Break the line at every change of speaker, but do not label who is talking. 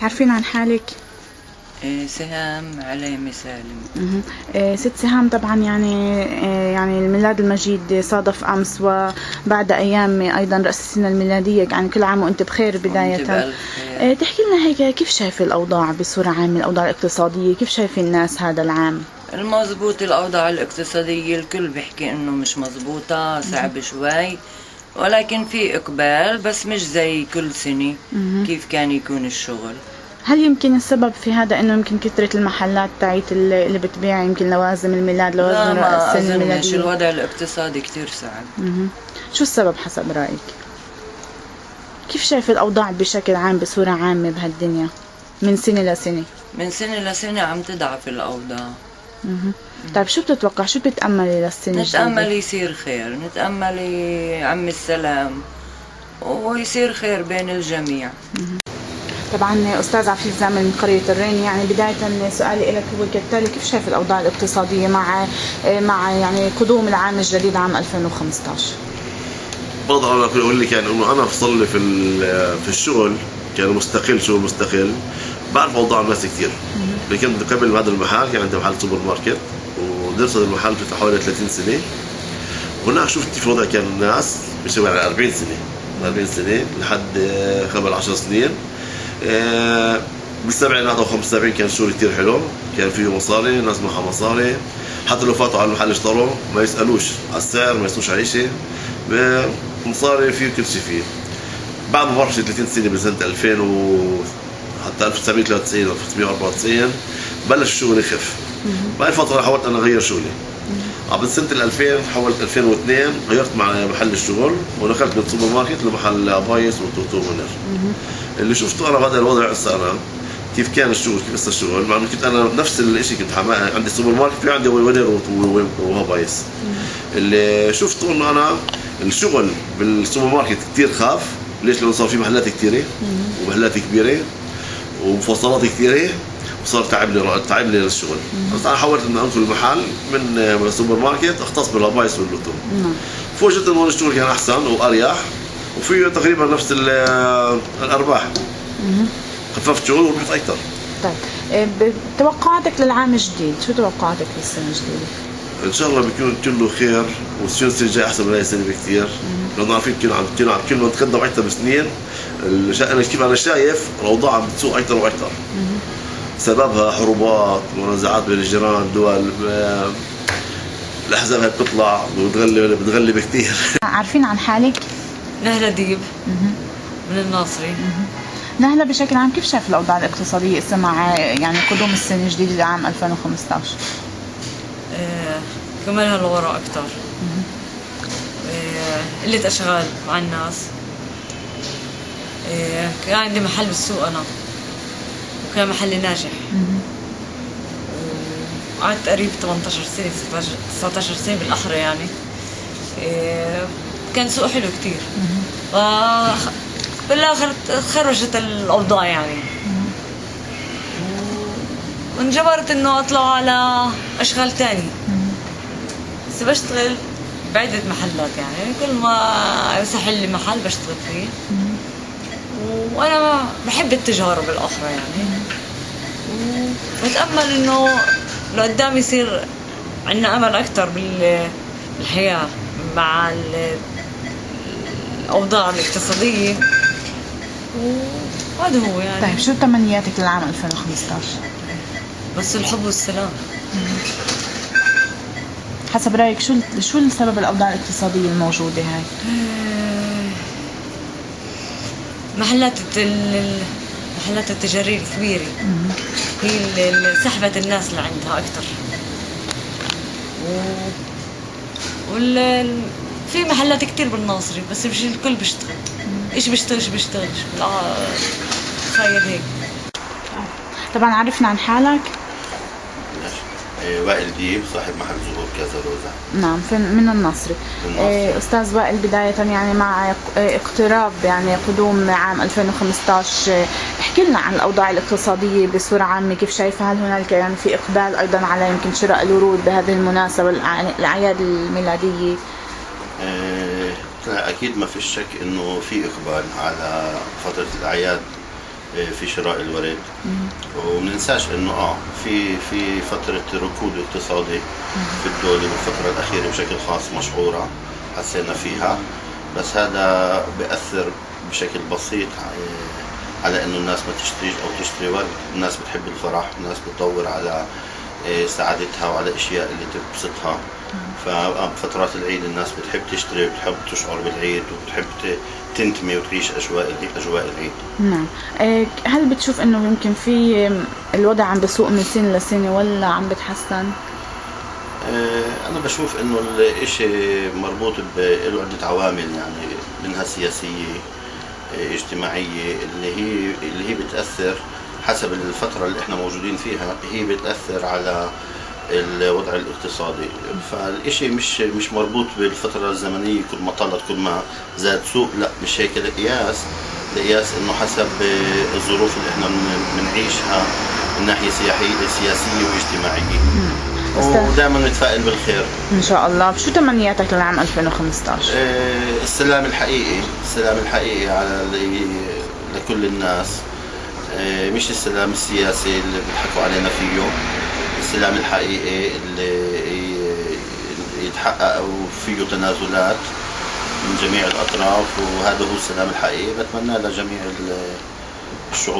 تعرفين عن حالك؟
سهام عليمي سالم.
ست سهام، طبعا يعني الميلاد المجيد صادف أمس، وبعد أيام أيضا رأس السنة الميلادية، يعني كل عام وأنت بخير بداية. تحكي لنا هيك كيف شايف الأوضاع بصورة عامة، الأوضاع الاقتصادية، كيف شايف الناس هذا العام؟
المضبوط، الأوضاع الاقتصادية الكل بيحكي إنه مش مضبوطة، صعب شوي، ولكن في إقبال بس مش زي كل سنة كيف كان يكون الشغل.
هل يمكن السبب في هذا انه يمكن كثرة المحلات تاعت اللي بتبيع يمكن لوازم الميلاد، لوازم رأس السنة الميلادية؟
لا، ما الوضع الاقتصادي كتير صعب.
شو السبب حسب رأيك؟ كيف شايف الأوضاع بشكل عام بصورة عامة بهالدنيا من سنة لسنة؟
من سنة لسنة عم تضعف الأوضاع.
طيب شو بتتوقع، شو بتتأملي للسنة الجديدة؟
نتأمل يصير خير، نتأمل عم السلام ويصير خير بين الجميع.
طبعا أستاذ عفيف زامل من قرية الرين، يعني بداية سؤالي لك هو كالتالي: كيف شايف الأوضاع الاقتصادية مع يعني قدوم العام الجديد عام 2015؟
برضه أنا أقول لك يعني إنه أنا بصلي في الشغل كان مستقل، شغل مستقل، بعرف أوضاع الناس كثير. كنت قبل هذا المحل كان عندي محل سوبر ماركت، ودرست المحل في حوالي 30 سنة. هناك شفت كيف وضع كان الناس بيسوي على 40 سنة لحد قبل 10 سنين. بالسبعينات او 75 كان الشغل كتير حلو، كان فيه مصاري، ناس معها مصاري، حتى لو فاتوا على المحل اشتروا ما يسألوش على السعر، ما يسألوش على شيء، مصاري فيه كل شيء فيه. بعد ما مرت 30 سنة بسنة 2000 حتى 1993 او 1994 بلش الشغل يخف. بهاي الفترة حاولت انا اغير شغلي. قبل سنة 2000 حولت 2002 غيرت مع محل الشغل ودخلت من سوبر ماركت لمحل بايس وتوتو ونر. اللي شفته انا بهذا الوضع هسه انا كيف كان الشغل، كيف هسه الشغل، مع انه كنت انا نفس الشيء، كنت عندي سوبر ماركت في عندي ونر وهابايس. اللي شفته انه انا الشغل بالسوبر ماركت كثير خاف. ليش؟ لانه صار في محلات كثيره ومحلات كبيره ومفصلات كثيره، وصار تعب لي للشغل. بس انا حاولت اني انقل المحل من السوبر ماركت اختص بالهابايس واللوتو. فوجدت انه الشغل كان احسن واريح وفيه تقريبا نفس الارباح. خففت شغل وربحت اكثر.
طيب توقعاتك للعام الجديد، شو توقعاتك للسنه الجديده؟
ان شاء الله بيكون كله خير، والسنه الجايه احسن من هاي السنه بكثير، لانه عارفين كل ما نتقدم اكثر بسنين كيف انا شايف الاوضاع عم بتسوء اكثر واكثر. سببها حروبات ونزاعات بين الجيران، دول، الاحزاب هاي بتطلع بتغلب كثير.
عارفين عن حالك؟
نهلة ديب من الناصري.
نهلة، بشكل عام كيف شايف الأوضاع الاقتصادية مع يعني قدوم السنة الجديدة عام 2015؟
كمالها لورا أكتر. قلة أشغال مع الناس. كان عندي محل بالسوق أنا، وكان محلي ناجح. وقعدت قريب 18 سنة 19 سنة بالأحرى يعني. كان سوق حلو كتير. بالآخر تخرجت الأوضاع يعني. وانجبرت إنه أطلع على أشغال تاني. بس بشتغل بعدة محلات يعني، كل ما يسحل لي محل بشتغل فيه. وأنا بحب التجارة بالآخرة يعني. وبتأمل إنه لقدام يصير عنا أمل أكتر بالحياة مع الأوضاع الاقتصادية، وهذا هو يعني.
طيب شو تمنياتك للعام 2015؟
بس الحب والسلام.
حسب رأيك شو السبب الأوضاع الاقتصادية الموجودة هاي؟
محلات التجارية الكبيرة هي اللي سحبت الناس اللي عندها أكتر. في محلات كتير بالناصري بس مش الكل بيشتغل. إيش بيشتغلش تخيل هيك.
طبعا عرفنا عن حالك.
وائل ديب، صاحب محل زهور كازا روزا.
نعم، من النصري. أستاذ وائل، بداية يعني مع اقتراب يعني قدوم عام 2015، احكي لنا عن الأوضاع الاقتصادية بصورة عامة، كيف شايفة؟ هل هنالك يعني في إقبال أيضا على يمكن شراء الورود بهذه المناسبة الأعياد الميلادية؟
أكيد ما فيش شك إنه في إقبال على فترة الأعياد في شراء الورد. ومننساش انه في فترة ركود اقتصادي في الدولة بالفترة الأخيرة بشكل خاص مشعورة حسينا فيها، بس هذا بيأثر بشكل بسيط على انه الناس ما تشتريش او تشتري ورد. الناس بتحب الفرح، الناس بتدور على سعادتها وعلى الاشياء اللي تبسطها. فبفترات العيد الناس بتحب تشتري وبتحب تشعر بالعيد وبتحب تنتمي وتعيش اجواء العيد.
نعم. هل بتشوف انه يمكن في الوضع عم بسوء من سنة لسنة ولا عم بتحسن؟
انا بشوف انه الاشي مربوط له عدة عوامل، يعني منها سياسية اجتماعية اللي هي بتأثر حسب الفترة اللي احنا موجودين فيها، هي بتأثر على الوضع الاقتصادي. فالإشي مش مربوط بالفترة الزمنية، كل ما طلت كل ما زاد سوق، لا مش هيك. القياس انه حسب الظروف اللي احنا بنعيشها من ناحية سياسية واجتماعية. ودائما نتفائل بالخير
ان شاء الله. شو تمنياتك للعام 2015؟
السلام الحقيقي على لكل الناس، مش السلام السياسي اللي بيضحكوا علينا فيه، السلام الحقيقي اللي يتحقق وفيه تنازلات من جميع الأطراف، وهذا هو السلام الحقيقي بتمنى لجميع الشعوب.